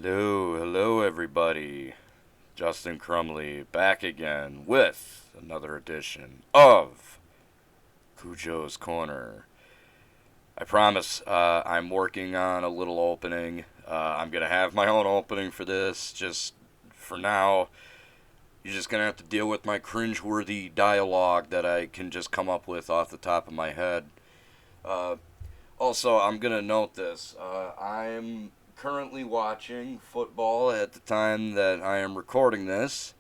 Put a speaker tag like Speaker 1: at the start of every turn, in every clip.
Speaker 1: Hello everybody. Justin Crumley back again with another edition of CuJo's Corner. I promise I'm working on a little opening. I'm going to have my own opening for this. Just for now, you're just going to have to deal with my cringeworthy dialogue that I can just come up with off the top of my head. Also, I'm going to note this. I'm currently watching football at the time that I am recording this.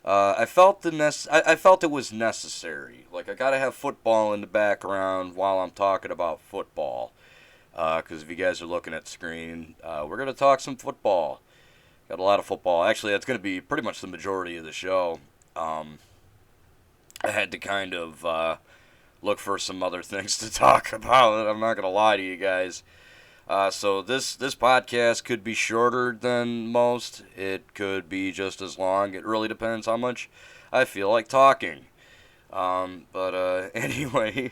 Speaker 1: I felt I felt it was necessary. Like, I gotta have football in the background while I'm talking about football. Because if you guys are looking at the screen, we're gonna talk some football. Got a lot of football. Actually, that's gonna be pretty much the majority of the show. I had to kind of look for some other things to talk about. I'm not gonna lie to you guys. So this podcast could be shorter than most. It could be just as long. It really depends how much I feel like talking. But anyway,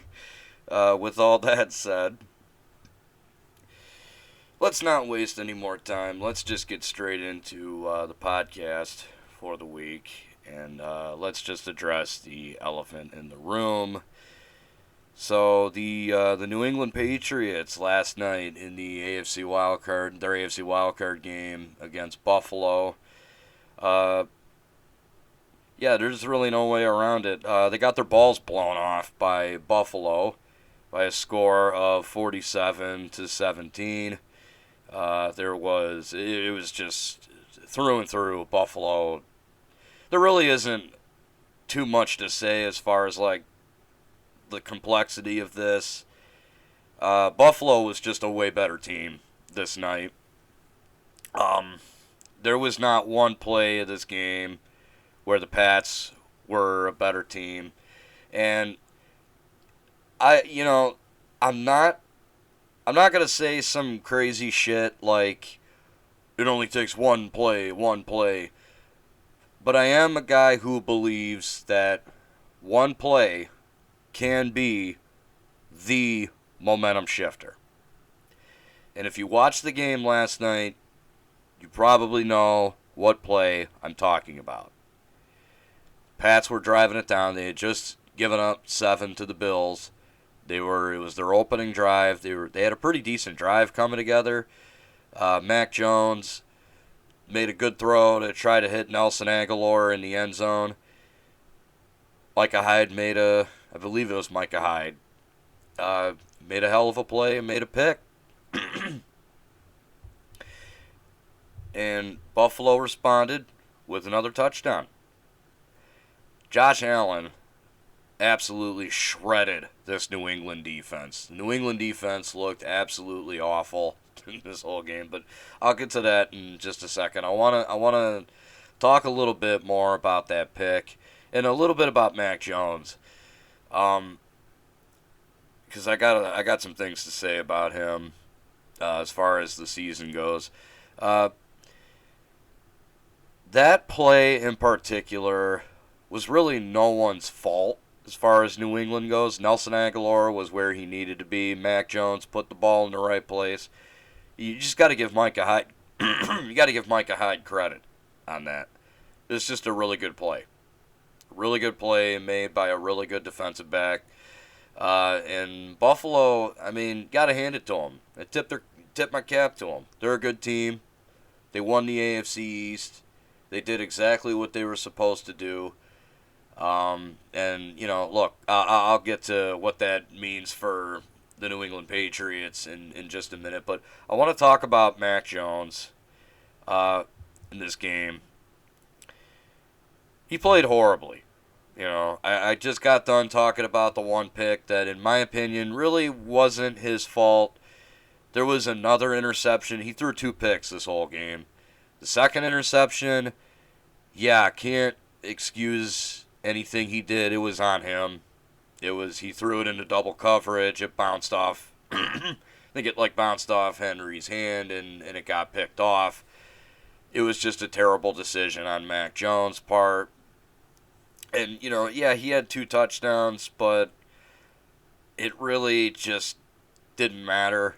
Speaker 1: with all that said, let's not waste any more time. Let's just get straight into the podcast for the week, and let's just address the elephant in the room. So the New England Patriots last night in the their AFC wildcard game against Buffalo. Yeah, there's really no way around it. They got their balls blown off by Buffalo by a score of 47-17. It was just through and through Buffalo. There really isn't too much to say as far as like the complexity of this. Buffalo was just a way better team this night. There was not one play of this game where the Pats were a better team, and I'm not gonna say some crazy shit like it only takes one play, but I am a guy who believes that one play can be the momentum shifter. And if you watched the game last night, you probably know what play I'm talking about. Pats were driving it down. They had just given up 7 to the Bills. It was their opening drive. They had a pretty decent drive coming together. Mac Jones made a good throw to try to hit Nelson Aguilar in the end zone. Micah Hyde I believe it was Micah Hyde, made a hell of a play and made a pick. And Buffalo responded with another touchdown. Josh Allen absolutely shredded this New England defense. The New England defense looked absolutely awful in this whole game, but I'll get to that in just a second. I wanna talk a little bit more about that pick and a little bit about Mac Jones. Because I got some things to say about him as far as the season goes. That play in particular was really no one's fault as far as New England goes. Nelson Aguilar was where he needed to be. Mac Jones put the ball in the right place. You just got to give Micah Hyde. You got to give Micah Hyde credit on that. It's just a really good play. Really good play made by a really good defensive back. And Buffalo, I mean, got to hand it to them. I tip my cap to them. They're a good team. They won the AFC East. They did exactly what they were supposed to do. And, look, I'll get to what that means for the New England Patriots in just a minute. But I want to talk about Mac Jones in this game. He played horribly. I just got done talking about the one pick that, in my opinion, really wasn't his fault. There was another interception. He threw 2 picks this whole game. The second interception, I can't excuse anything he did. It was on him. He threw it into double coverage. It bounced off. I think it bounced off Henry's hand and it got picked off. It was just a terrible decision on Mac Jones' part. And, he had 2 touchdowns, but it really just didn't matter.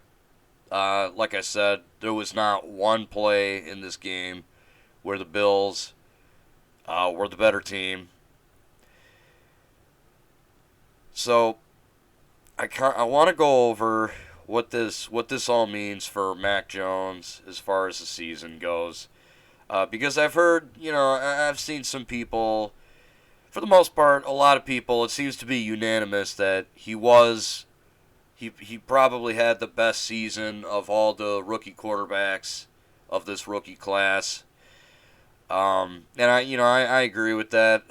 Speaker 1: Like I said, there was not one play in this game where the Bills were the better team. So I want to go over what this all means for Mac Jones as far as the season goes. Because I've heard, I've seen some people, for the most part, a lot of people, it seems to be unanimous that he probably had the best season of all the rookie quarterbacks of this rookie class. And I agree with that.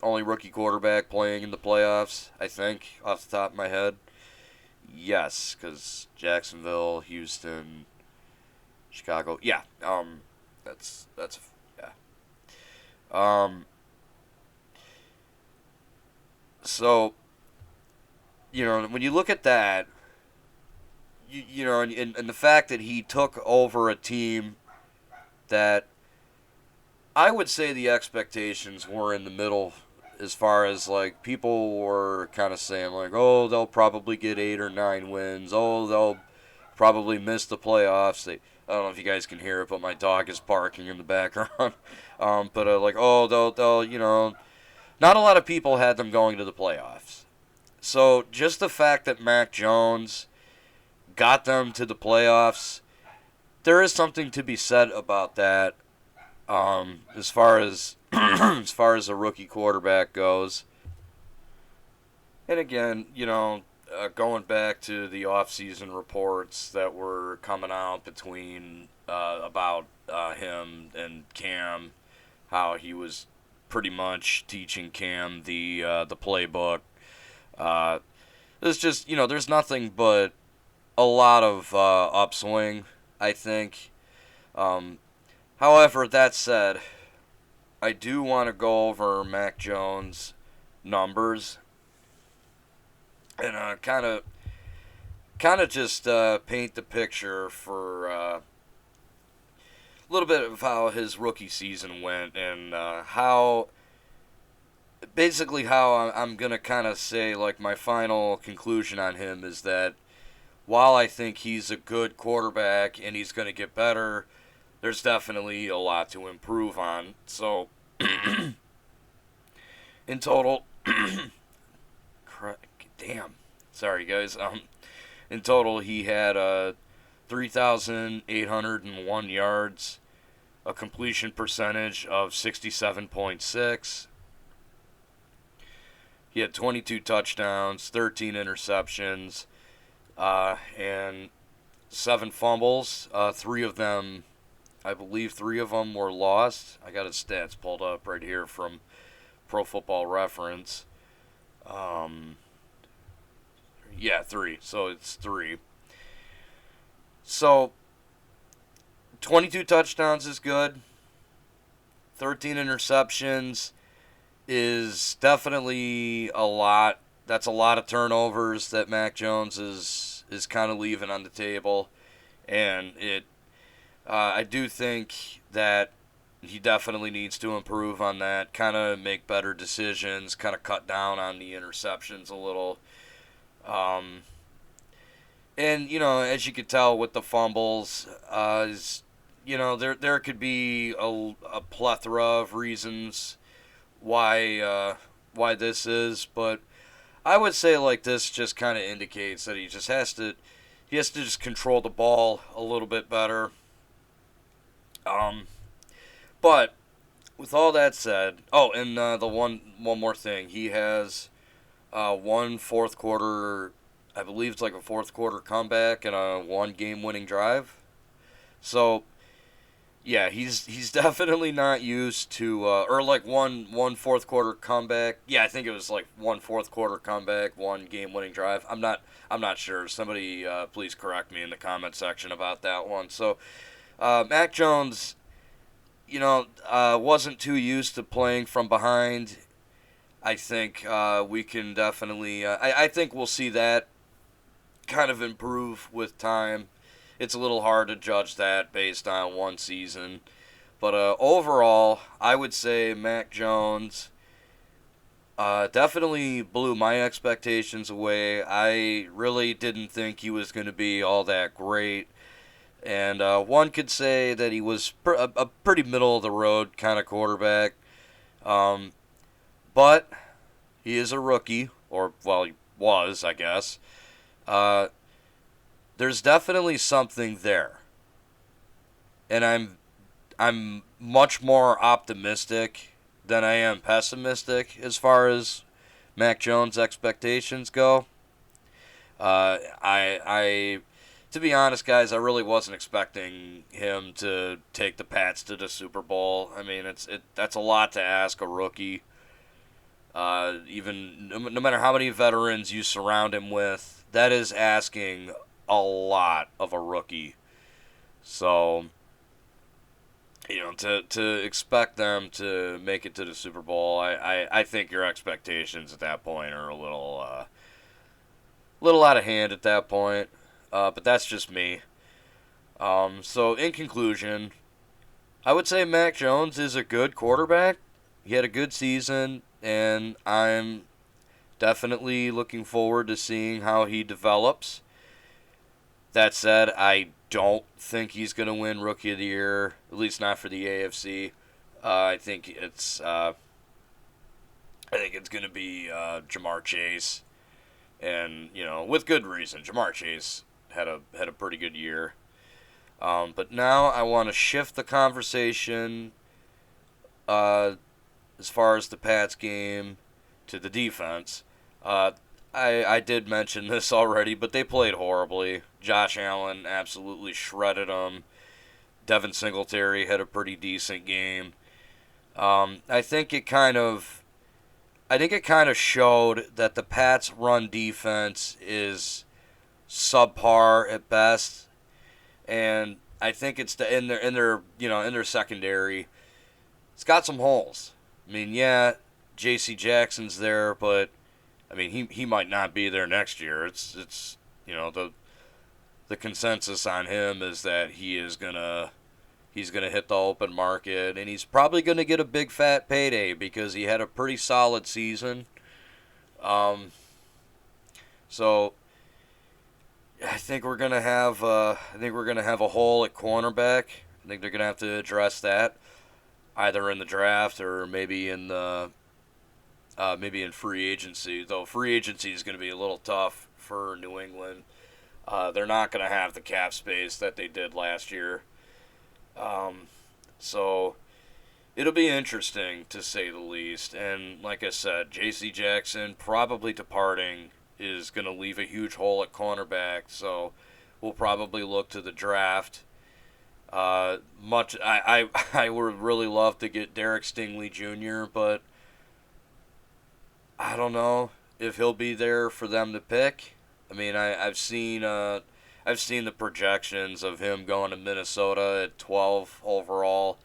Speaker 1: Only rookie quarterback playing in the playoffs, I think, off the top of my head. Yes, because Jacksonville, Houston, Chicago. Yeah. That's yeah. Um. So when you look at that, and the fact that he took over a team that I would say the expectations were in the middle, as far as like people were kind of saying like, oh, they'll probably get 8 or 9 wins. Oh, they'll probably miss the playoffs. I don't know if you guys can hear it, but my dog is barking in the background. But like, oh, they'll, not a lot of people had them going to the playoffs. So just the fact that Mac Jones got them to the playoffs, there is something to be said about that. As far as as far as a rookie quarterback goes, and again, going back to the off-season reports that were coming out between about him and Cam, how he was pretty much teaching Cam the playbook. There's just there's nothing but a lot of upswing, I think. However, that said, I do want to go over Mac Jones' numbers and kind of just paint the picture for a little bit of how his rookie season went and how I'm gonna kind of say like my final conclusion on him is that while I think he's a good quarterback and he's gonna get better, there's definitely a lot to improve on. So, in total, damn, sorry guys. In total, he had 3,801 yards, a completion percentage of 67.6. He had 22 touchdowns, 13 interceptions, and 7 fumbles. I believe three of them were lost. I got his stats pulled up right here from Pro Football Reference. Yeah, 3. So it's 3. So 22 touchdowns is good. 13 interceptions is definitely a lot. That's a lot of turnovers that Mac Jones is kind of leaving on the table, and I do think that he definitely needs to improve on that, kind of make better decisions, kind of cut down on the interceptions a little. And as you could tell with the fumbles, there could be a plethora of reasons why this is, but I would say like this just kind of indicates that he has to just control the ball a little bit better. But with all that said, and the one more thing, he has one fourth quarter, I believe it's like a fourth quarter comeback and a one game winning drive. So yeah, he's definitely not used to or like one fourth quarter comeback. Yeah, I think it was like one fourth quarter comeback, one game winning drive. I'm not sure. Somebody please correct me in the comment section about that one. So Mac Jones, wasn't too used to playing from behind. I think we can definitely. I think we'll see that kind of improve with time. It's a little hard to judge that based on one season. But overall, I would say Mac Jones Definitely blew my expectations away. I really didn't think he was going to be all that great. And one could say that he was a pretty middle of the road kind of quarterback. Um, but he is a rookie, or, well, he was, I guess. Uh, there's definitely something there. And I'm much more optimistic than I am pessimistic as far as Mac Jones' expectations go. I to be honest, guys, I really wasn't expecting him to take the Pats to the Super Bowl. I mean, that's a lot to ask a rookie. Even no matter how many veterans you surround him with, that is asking a lot of a rookie. So, to expect them to make it to the Super Bowl, I think your expectations at that point are a little out of hand at that point. But that's just me. So in conclusion, I would say Mac Jones is a good quarterback. He had a good season, and I'm definitely looking forward to seeing how he develops. That said, I don't think he's going to win Rookie of the Year, at least not for the AFC. I think it's going to be Jamar Chase, and with good reason. Jamar Chase had a pretty good year. But now I want to shift the conversation as far as the Pats game to the defense. I did mention this already, but they played horribly. Josh Allen absolutely shredded them. Devin Singletary had a pretty decent game. I think it kind of showed that the Pats' run defense is subpar at best, and I think it's in their secondary. It's got some holes. I mean, yeah, J.C. Jackson's there, but I mean he might not be there next year. It's the consensus on him is that he's gonna hit the open market, and he's probably gonna get a big fat payday because he had a pretty solid season. So I think we're gonna have a hole at cornerback. I think they're gonna have to address that either in the draft or maybe in free agency. Though free agency is gonna be a little tough for New England. They're not gonna have the cap space that they did last year. So it'll be interesting to say the least. And like I said, J.C. Jackson probably departing is going to leave a huge hole at cornerback. So we'll probably look to the draft. I would really love to get Derek Stingley Jr., but I don't know if he'll be there for them to pick. I mean, I've seen the projections of him going to Minnesota at 12 overall.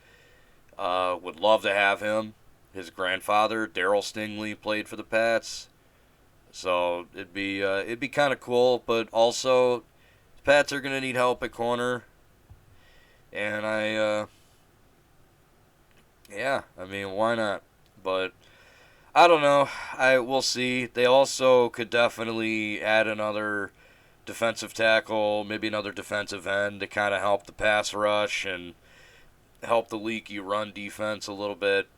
Speaker 1: Would love to have him. His grandfather, Darryl Stingley, played for the Pats, so it'd be kind of cool. But also, the Pats are gonna need help at corner, and I mean, why not? But I don't know. We'll see. They also could definitely add another defensive tackle, maybe another defensive end to kind of help the pass rush and help the leaky run defense a little bit.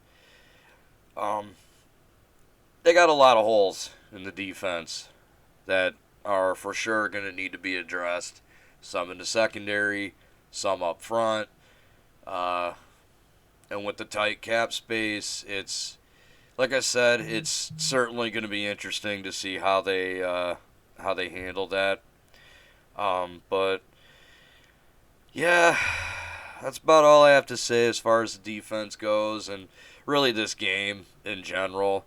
Speaker 1: They got a lot of holes in the defense that are for sure going to need to be addressed. Some in the secondary, some up front. And with the tight cap space, it's, like I said, it's certainly going to be interesting to see how they handle that. But yeah, that's about all I have to say as far as the defense goes, and really this game in general.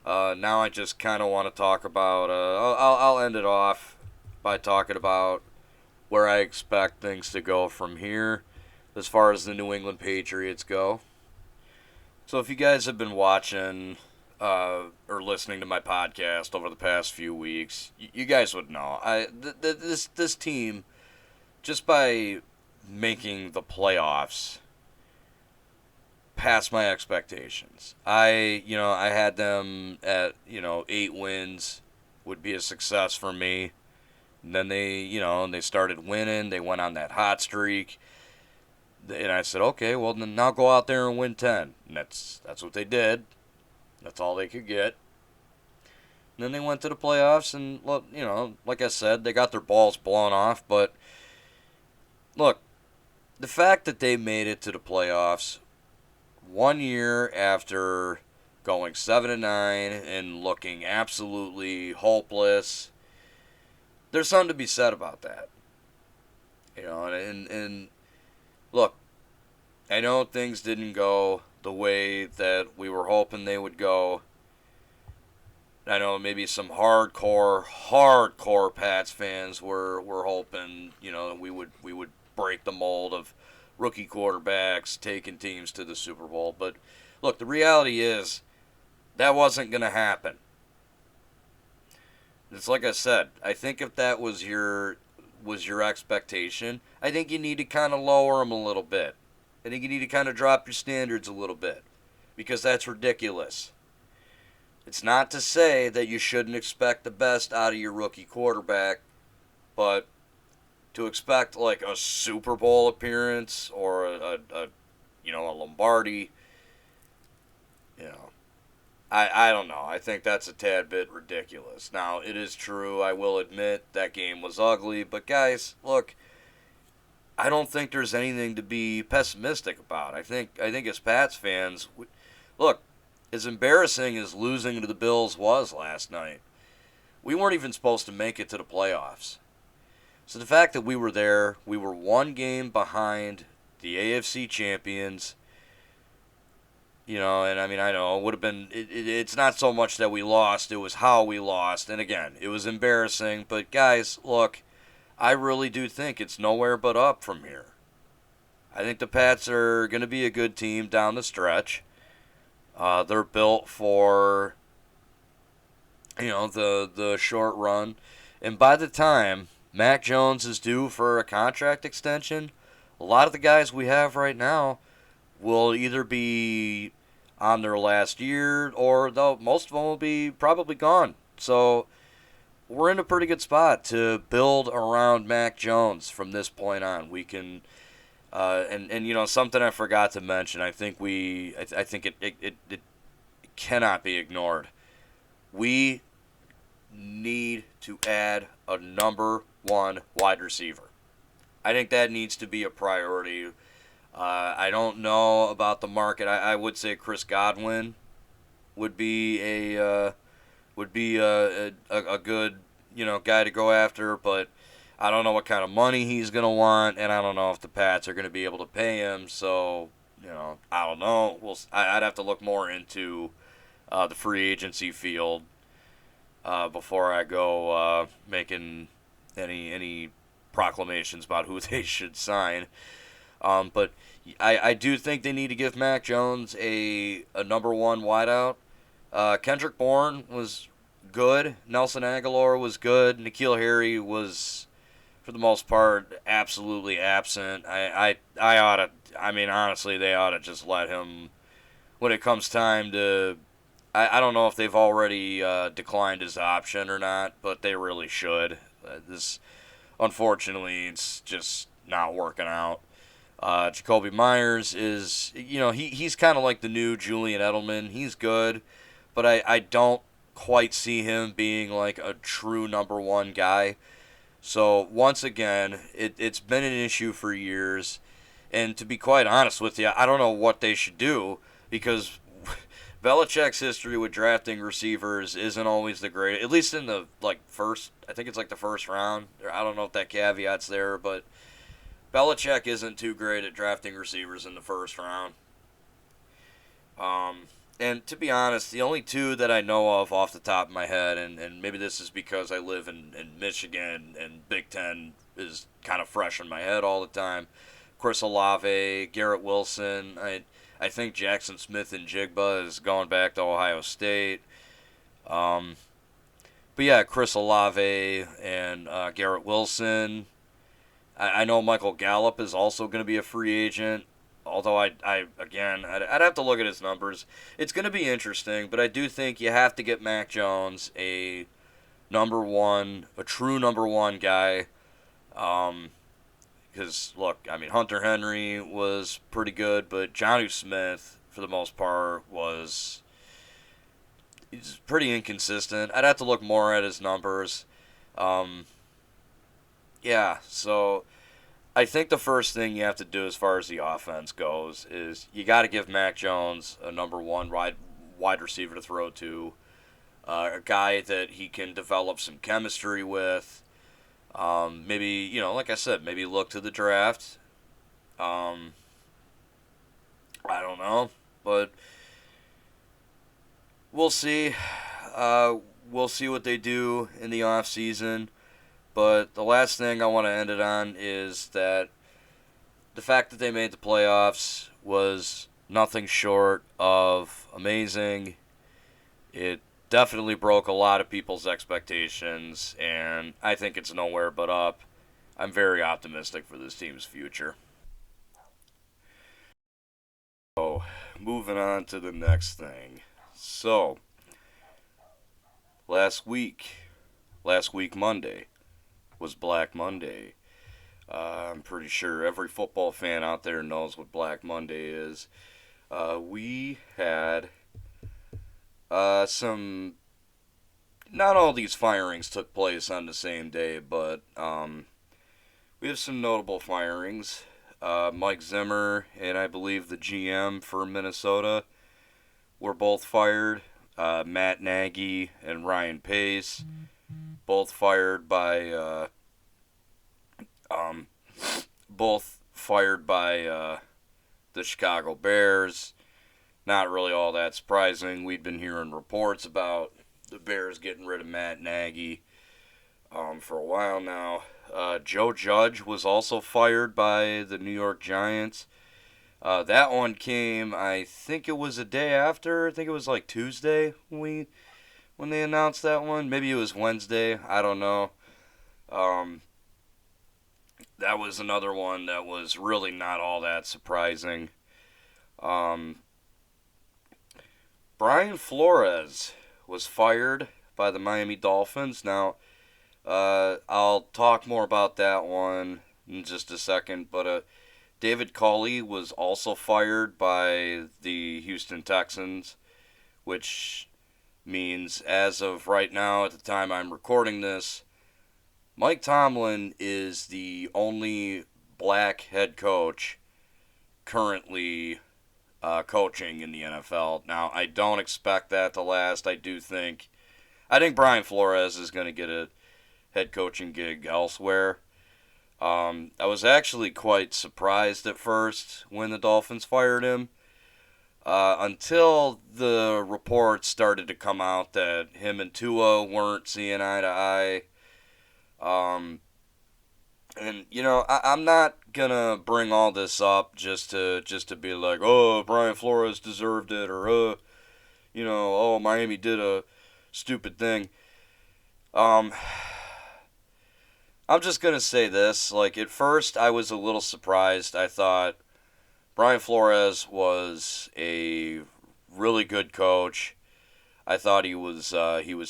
Speaker 1: Now I just kind of want to talk about. I'll end it off by talking about where I expect things to go from here, as far as the New England Patriots go. So if you guys have been watching or listening to my podcast over the past few weeks, you guys would know. This team, just by making the playoffs, past my expectations. I had them at 8 wins would be a success for me. And then they started winning. They went on that hot streak, and I said, okay, well then now go out there and win 10. And that's what they did. That's all they could get. And then they went to the playoffs, and like I said, they got their balls blown off. But look, the fact that they made it to the playoffs 1 year after going 7-9 and looking absolutely hopeless, there's something to be said about that. And look, I know things didn't go the way that we were hoping they would go. I know maybe some hardcore Pats fans were hoping, we would break the mold of rookie quarterbacks taking teams to the Super Bowl. But look, the reality is that wasn't going to happen. It's like I said, I think if that was your expectation, I think you need to kind of lower them a little bit. I think you need to kind of drop your standards a little bit, because that's ridiculous. It's not to say that you shouldn't expect the best out of your rookie quarterback, but to expect like a Super Bowl appearance or a Lombardi, I don't know. I think that's a tad bit ridiculous. Now, it is true, I will admit, that game was ugly, but guys, look, I don't think there's anything to be pessimistic about. I think as Pats fans, look, as embarrassing as losing to the Bills was last night, we weren't even supposed to make it to the playoffs. So the fact that we were there, we were one game behind the AFC champions, and I mean, I know it would have been, it's not so much that we lost, it was how we lost. And again, it was embarrassing, but guys, look, I really do think it's nowhere but up from here. I think the Pats are going to be a good team down the stretch. They're built for, the short run. And by the time Mac Jones is due for a contract extension, a lot of the guys we have right now will either be on their last year, or most of them will be probably gone. So we're in a pretty good spot to build around Mac Jones from this point on. We can, and something I forgot to mention. I think it cannot be ignored. We need to add a number one wide receiver. I think that needs to be a priority. I don't know about the market. I would say Chris Godwin would be a good guy to go after, but I don't know what kind of money he's gonna want, and I don't know if the Pats are gonna be able to pay him. So I don't know. I'd have to look more into the free agency field before I go making any proclamations about who they should sign. But I do think they need to give Mac Jones a number one wideout. Kendrick Bourne was good. Nelson Aguilar was good. N'Keal Harry was, for the most part, absolutely absent. Honestly, they ought to just let him, when it comes time to, I don't know if they've already declined his option or not, but they really should. Unfortunately, it's just not working out. Jacoby Myers is, he's kind of like the new Julian Edelman. He's good, but I don't quite see him being like a true number one guy. So once again, it's been an issue for years. And to be quite honest with you, I don't know what they should do, because Belichick's history with drafting receivers isn't always the greatest. At least in the first, I think it's the first round. I don't know if that caveat's there, but Belichick isn't too great at drafting receivers in the first round. And to be honest, the only two that I know of off the top of my head, and maybe this is because I live in Michigan and Big Ten is kind of fresh in my head all the time, Chris Olave, Garrett Wilson. I think Jackson Smith and Jigba is going back to Ohio State. But yeah, Chris Olave and Garrett Wilson. I know Michael Gallup is also going to be a free agent. Although I'd have to look at his numbers. It's going to be interesting, but I do think you have to get Mac Jones a number one, a true number one guy. Because look, I mean Hunter Henry was pretty good, but Jonnu Smith for the most part he's pretty inconsistent. I'd have to look more at his numbers. Um, yeah, so I think the first thing you have to do as far as the offense goes is you got to give Mac Jones a number one wide receiver to throw to, a guy that he can develop some chemistry with. Maybe, like I said, maybe look to the draft. Um, I don't know, but we'll see. We'll see what they do in the off season. But the last thing I want to end it on is that the fact that they made the playoffs was nothing short of amazing. It definitely broke a lot of people's expectations, and I think it's nowhere but up. I'm very optimistic for this team's future. So, moving on to the next thing. So, last week, Monday, was Black Monday. I'm pretty sure every football fan out there knows what Black Monday is. We had some. Not all these firings took place on the same day, but we have some notable firings. Mike Zimmer and I believe the GM for Minnesota were both fired. Matt Nagy and Ryan Pace, both fired by um, the Chicago Bears. Not really all that surprising. We'd been hearing reports about the Bears getting rid of Matt Nagy for a while now. Joe Judge was also fired by the New York Giants. That one came, I think it was a day after. I think it was like Tuesday when they announced that one. Maybe it was Wednesday. I don't know. Um, that was another one that was really not all that surprising. Um, Brian Flores was fired by the Miami Dolphins. Now, I'll talk more about that one in just a second, but David Culley was also fired by the Houston Texans, which means as of right now, at the time I'm recording this, Mike Tomlin is the only black head coach currently coaching in the NFL. Now, I don't expect that to last. I think Brian Flores is going to get a head coaching gig elsewhere. I was actually quite surprised at first when the Dolphins fired him, until the reports started to come out that him and Tua weren't seeing eye to eye. And I'm not gonna bring all this up just to be like, oh, Brian Flores deserved it, or oh, Miami did a stupid thing. Um, I'm just gonna say this. Like, at first, I was a little surprised. I thought Brian Flores was a really good coach. I thought he was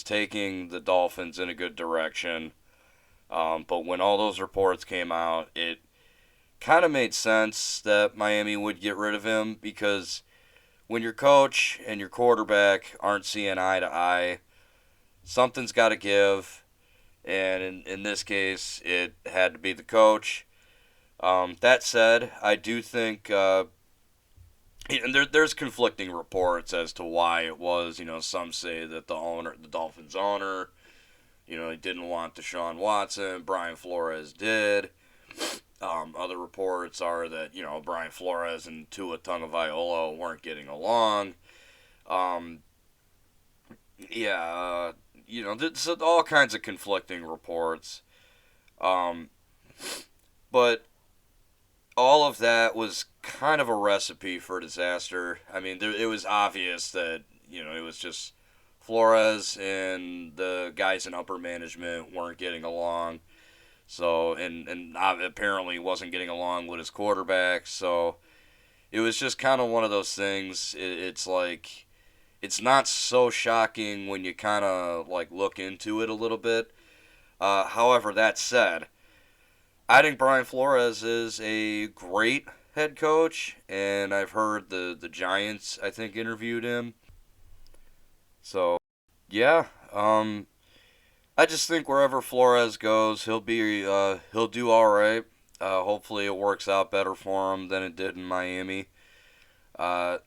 Speaker 1: taking the Dolphins in a good direction. But when all those reports came out, it kind of made sense that Miami would get rid of him, because when your coach and your quarterback aren't seeing eye to eye, something's got to give. And in this case, it had to be the coach. That said, I do think, and there's conflicting reports as to why it was. Some say that the Dolphins owner, he didn't want Deshaun Watson. Brian Flores did. Other reports are that, Brian Flores and Tua Tagovailoa weren't getting along. Yeah, so all kinds of conflicting reports. But all of that was kind of a recipe for disaster. I mean, it was obvious that, it was just Flores and the guys in upper management weren't getting along. So, and apparently wasn't getting along with his quarterback. So, it was just kind of one of those things. It's like it's not so shocking when you kind of like look into it a little bit. However, that said, I think Brian Flores is a great head coach, and I've heard the Giants I think interviewed him. So yeah, I just think wherever Flores goes, he'll do all right. Hopefully, it works out better for him than it did in Miami. Uh,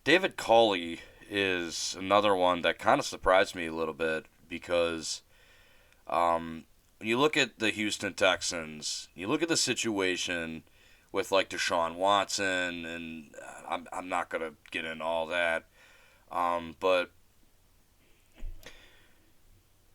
Speaker 1: David Culley is another one that kind of surprised me a little bit because when you look at the Houston Texans, you look at the situation with like Deshaun Watson, and I'm not gonna get into all that, but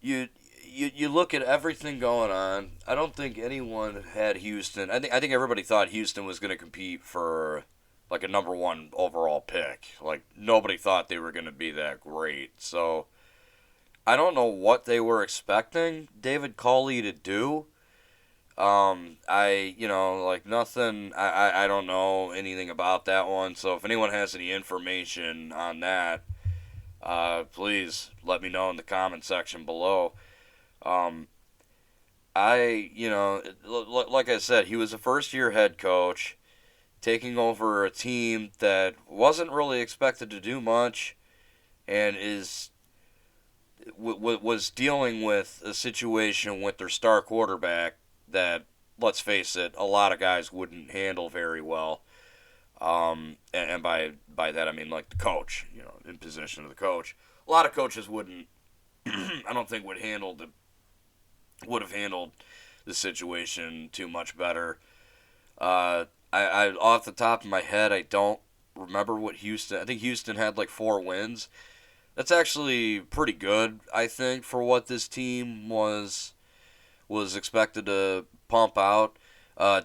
Speaker 1: you you look at everything going on. I don't think anyone had Houston. I think everybody thought Houston was going to compete for like a number one overall pick. Like nobody thought they were going to be that great. So I don't know what they were expecting David Culley to do. I like nothing. I don't know anything about that one. So if anyone has any information on that, please let me know in the comment section below. Um, like I said, he was a first year head coach taking over a team that wasn't really expected to do much and was dealing with a situation with their star quarterback that, let's face it, a lot of guys wouldn't handle very well. And by that I mean like the coach, in position of the coach. A lot of coaches wouldn't, I don't think would have handled the situation too much better. I off the top of my head, I don't remember what Houston. I think Houston had like 4 wins. That's actually pretty good, I think, for what this team was expected to pump out.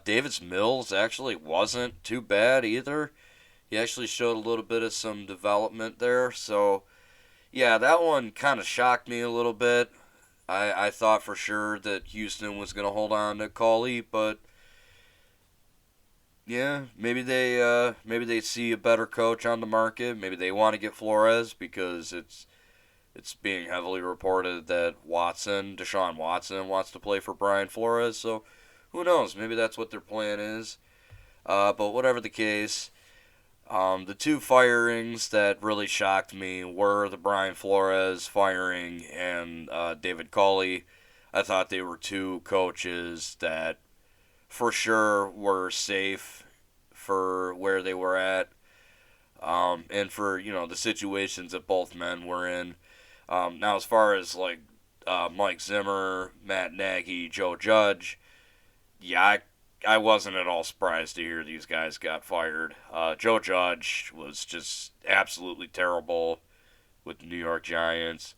Speaker 1: Davis Mills actually wasn't too bad either. He actually showed a little bit of some development there. So yeah, that one kind of shocked me a little bit. I thought for sure that Houston was going to hold on to Cauley, but yeah, maybe they see a better coach on the market. Maybe they want to get Flores because it's being heavily reported that Deshaun Watson wants to play for Brian Flores. So who knows? Maybe that's what their plan is. But whatever the case, the two firings that really shocked me were the Brian Flores firing and David Culley. I thought they were two coaches that for sure were safe for where they were at, and for the situations that both men were in. Now, as far as like Mike Zimmer, Matt Nagy, Joe Judge, yeah, I wasn't at all surprised to hear these guys got fired. Joe Judge was just absolutely terrible with the New York Giants.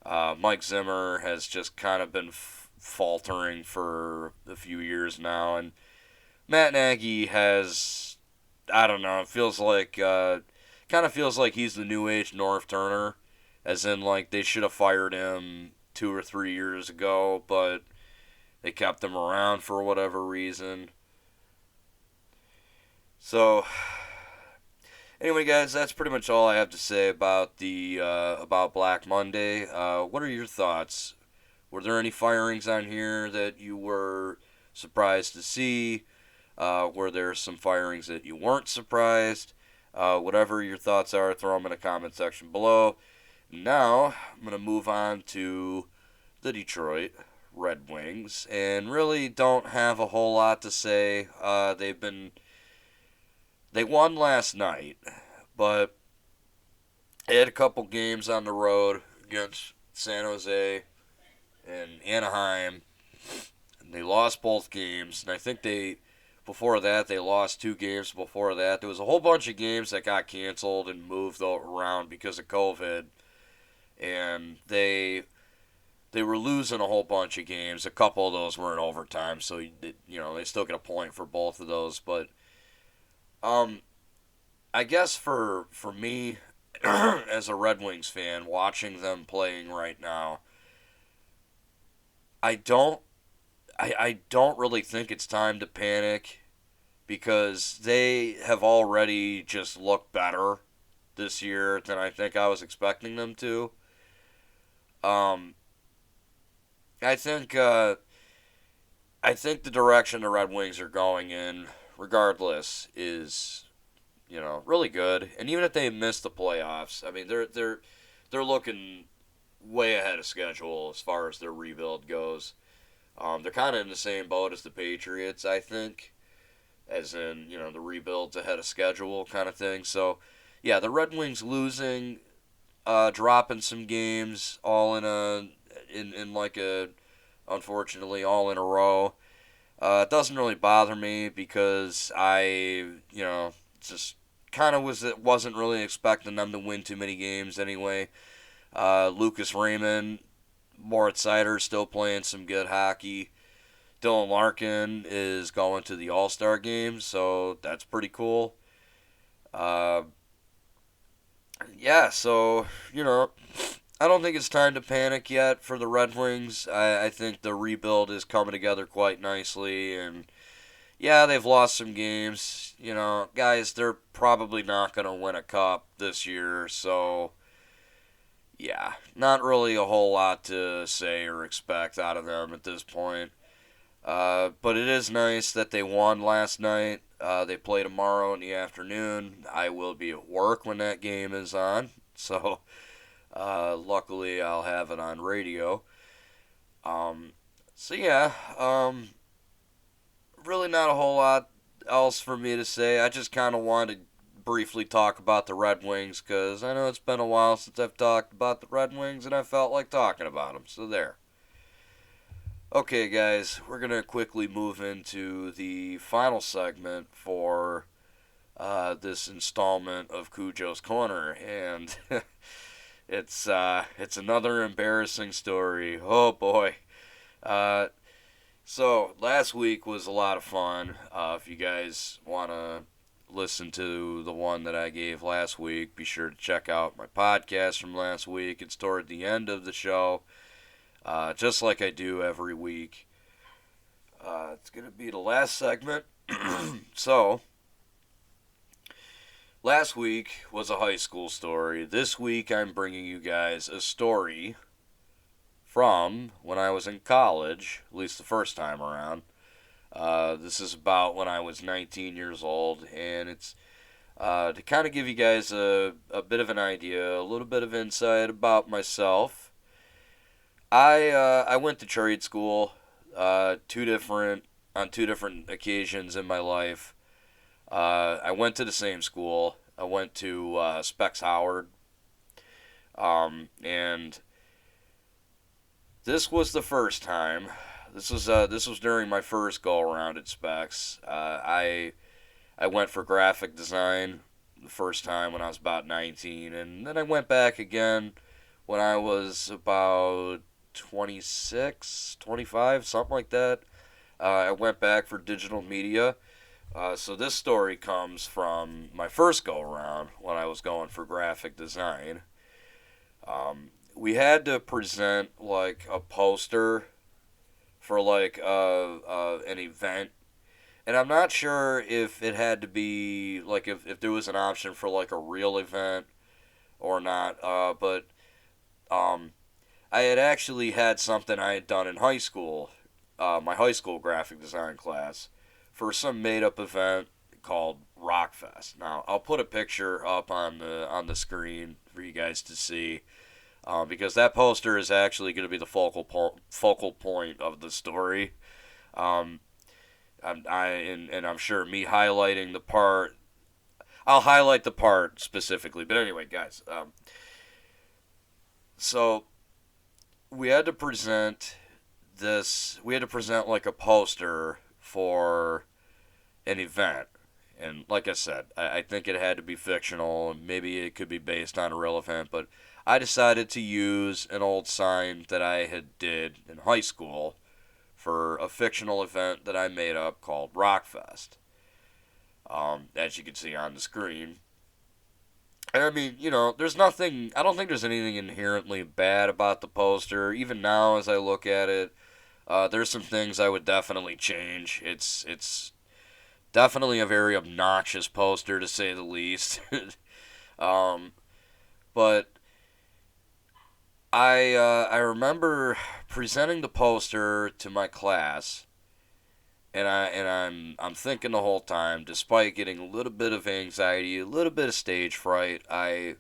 Speaker 1: Mike Zimmer has just kind of been faltering for a few years now, and Matt Nagy has, I don't know, it feels like, kind of feels like he's the new age North Turner, as in like they should have fired him 2 or 3 years ago, but they kept him around for whatever reason. So anyway, guys, that's pretty much all I have to say about the about Black Monday. What are your thoughts? Were there any firings on here that you were surprised to see? Were there some firings that you weren't surprised? Whatever your thoughts are, throw them in the comment section below. Now, I'm going to move on to the Detroit Red Wings, and really don't have a whole lot to say. They won last night, but they had a couple games on the road against San Jose and Anaheim, and they lost both games. And I think before that, they lost 2 games before that. There was a whole bunch of games that got canceled and moved around because of COVID, and they were losing a whole bunch of games. A couple of those were in overtime, so they still get a point for both of those. But I guess for me, as a Red Wings fan, watching them playing right now, I don't really think it's time to panic because they have already just looked better this year than I think I was expecting them to. Um, I think I think the direction the Red Wings are going in, regardless, is really good. And even if they miss the playoffs, I mean they're looking way ahead of schedule as far as their rebuild goes. They're kind of in the same boat as the Patriots, I think, as in the rebuild's ahead of schedule kind of thing. So yeah, the Red Wings losing, dropping some games, all in like a unfortunately all in a row. It doesn't really bother me because just kind of wasn't really expecting them to win too many games anyway. Lucas Raymond, Moritz Seider still playing some good hockey. Dylan Larkin is going to the All Star game, so that's pretty cool. Uh, yeah, so I don't think it's time to panic yet for the Red Wings. I think the rebuild is coming together quite nicely, and yeah, they've lost some games. Guys, they're probably not going to win a cup this year, so yeah, not really a whole lot to say or expect out of them at this point. But it is nice that they won last night. They play tomorrow in the afternoon. I will be at work when that game is on, so luckily I'll have it on radio. Um, so yeah, really not a whole lot else for me to say. I just kind of wanted to briefly talk about the Red Wings because I know it's been a while since I've talked about the Red Wings and I felt like talking about them. So there. Okay, guys, we're going to quickly move into the final segment for this installment of CuJo's Corner, and it's another embarrassing story. Oh boy. Uh, so last week was a lot of fun. If you guys want to listen to the one that I gave last week, be sure to check out my podcast from last week. It's toward the end of the show, just like I do every week. It's going to be the last segment. So, last week was a high school story. This week I'm bringing you guys a story from when I was in college, at least the first time around. This is about when I was 19 years old, and it's to kind of give you guys a bit of an idea, a little bit of insight about myself. I went to trade school, on two different occasions in my life. I went to the same school. I went to Specs Howard, and this was the first time. This was during my first go around at Specs. I went for graphic design the first time when I was about 19, and then I went back again when I was about 26, 25, something like that. I went back for digital media. So this story comes from my first go around when I was going for graphic design. We had to present like a poster for like an event, and I'm not sure if it had to be like if there was an option for like a real event or not. But I had actually had something I had done in high school, my high school graphic design class, for some made up event called Rockfest. Now I'll put a picture up on the screen for you guys to see. Because that poster is actually going to be the focal point of the story. Um, and I'm sure me highlighting the part, I'll highlight the part specifically. But anyway, guys, so we had to present we had to present like a poster for an event. And like I said, I think it had to be fictional. Maybe it could be based on a real event, but I decided to use an old sign that I had did in high school for a fictional event that I made up called Rockfest. As you can see on the screen. And I mean, there's nothing, I don't think there's anything inherently bad about the poster. Even now as I look at it, there's some things I would definitely change. It's Definitely a very obnoxious poster, to say the least. um, but I remember presenting the poster to my class, and I'm thinking the whole time, despite getting a little bit of anxiety, a little bit of stage fright, I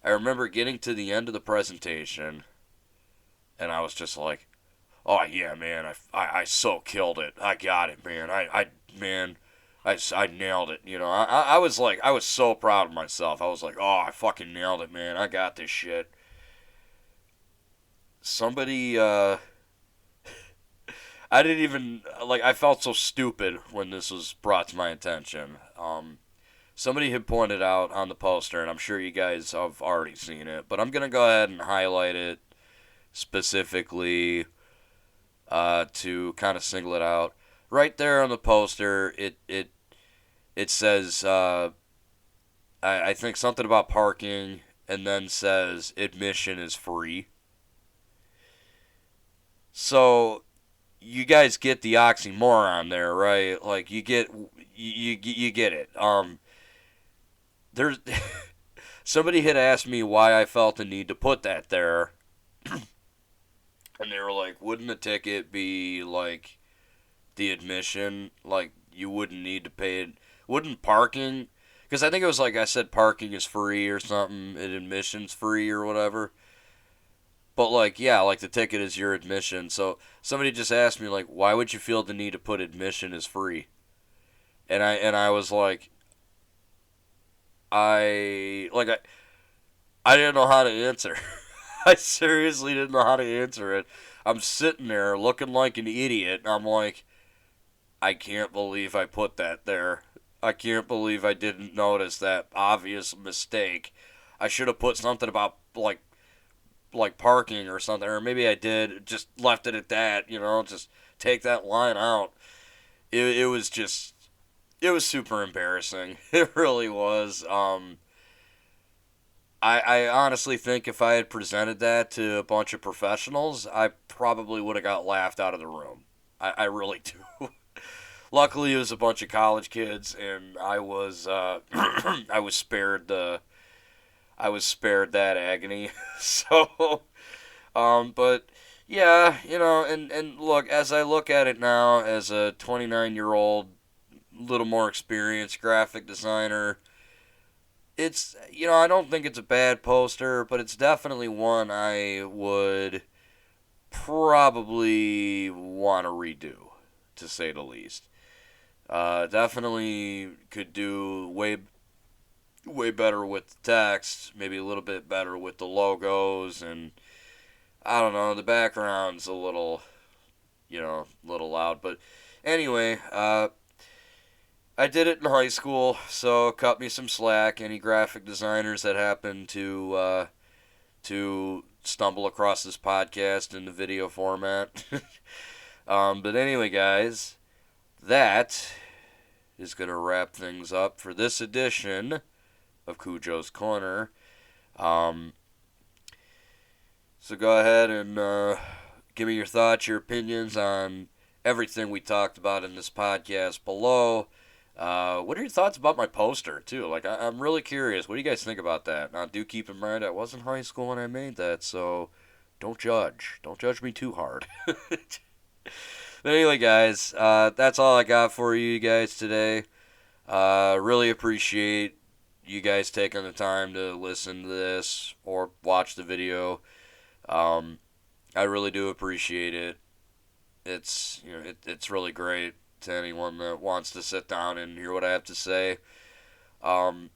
Speaker 1: remember getting to the end of the presentation, and I was just like, "Oh yeah, man, I so killed it. I got it, man. Man, I nailed it. You know, I was like, I was so proud of myself. I was like, oh, I fucking nailed it, man. I got this shit." Somebody, I didn't even like. I felt so stupid when this was brought to my attention. Somebody had pointed out on the poster, and I'm sure you guys have already seen it, but I'm gonna go ahead and highlight it specifically to kind of single it out. Right there on the poster, it says I think something about parking, and then says admission is free. So you guys get the oxymoron there, right? Like you get it. There's somebody had asked me why I felt the need to put that there, and they were like, "Wouldn't the ticket be like the admission? Like you wouldn't need to pay it? Wouldn't parking?" Because I think it was like I said, parking is free or something, and admission's free or whatever. But like, yeah, like the ticket is your admission. So somebody just asked me like, why would you feel the need to put admission is free? And I was like, I didn't know how to answer. I seriously didn't know how to answer it. I'm sitting there looking like an idiot, and I'm like, I can't believe I put that there. I can't believe I didn't notice that obvious mistake. I should have put something about like parking or something, or maybe I did, just left it at that, just take that line out. It was just, it was super embarrassing. It really was. I honestly think if I had presented that to a bunch of professionals, I probably would have got laughed out of the room. I really do. Luckily, it was a bunch of college kids, and I was I was spared that agony. So, but yeah, and look, as I look at it now, as a 29-year-old, little more experienced graphic designer, it's, I don't think it's a bad poster, but it's definitely one I would probably want to redo, to say the least. Definitely could do way better with the text, maybe a little bit better with the logos, and I don't know, the background's a little, little loud, but anyway, I did it in high school, so cut me some slack. Any graphic designers that happen to stumble across this podcast in the video format. But anyway, guys, that is going to wrap things up for this edition of CuJo's Corner. So go ahead and give me your thoughts, your opinions on everything we talked about in this podcast below. What are your thoughts about my poster, too? Like, I'm really curious. What do you guys think about that? Now, do keep in mind I was in high school when I made that, so don't judge. Don't judge me too hard. But anyway, guys, that's all I got for you guys today. Really appreciate you guys taking the time to listen to this or watch the video. I really do appreciate it. It's it's really great to anyone that wants to sit down and hear what I have to say. Um,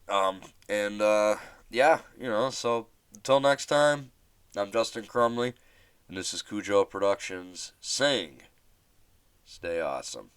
Speaker 1: and yeah, so until next time, I'm Justin Crumley, and this is CuJo Productions saying, stay awesome.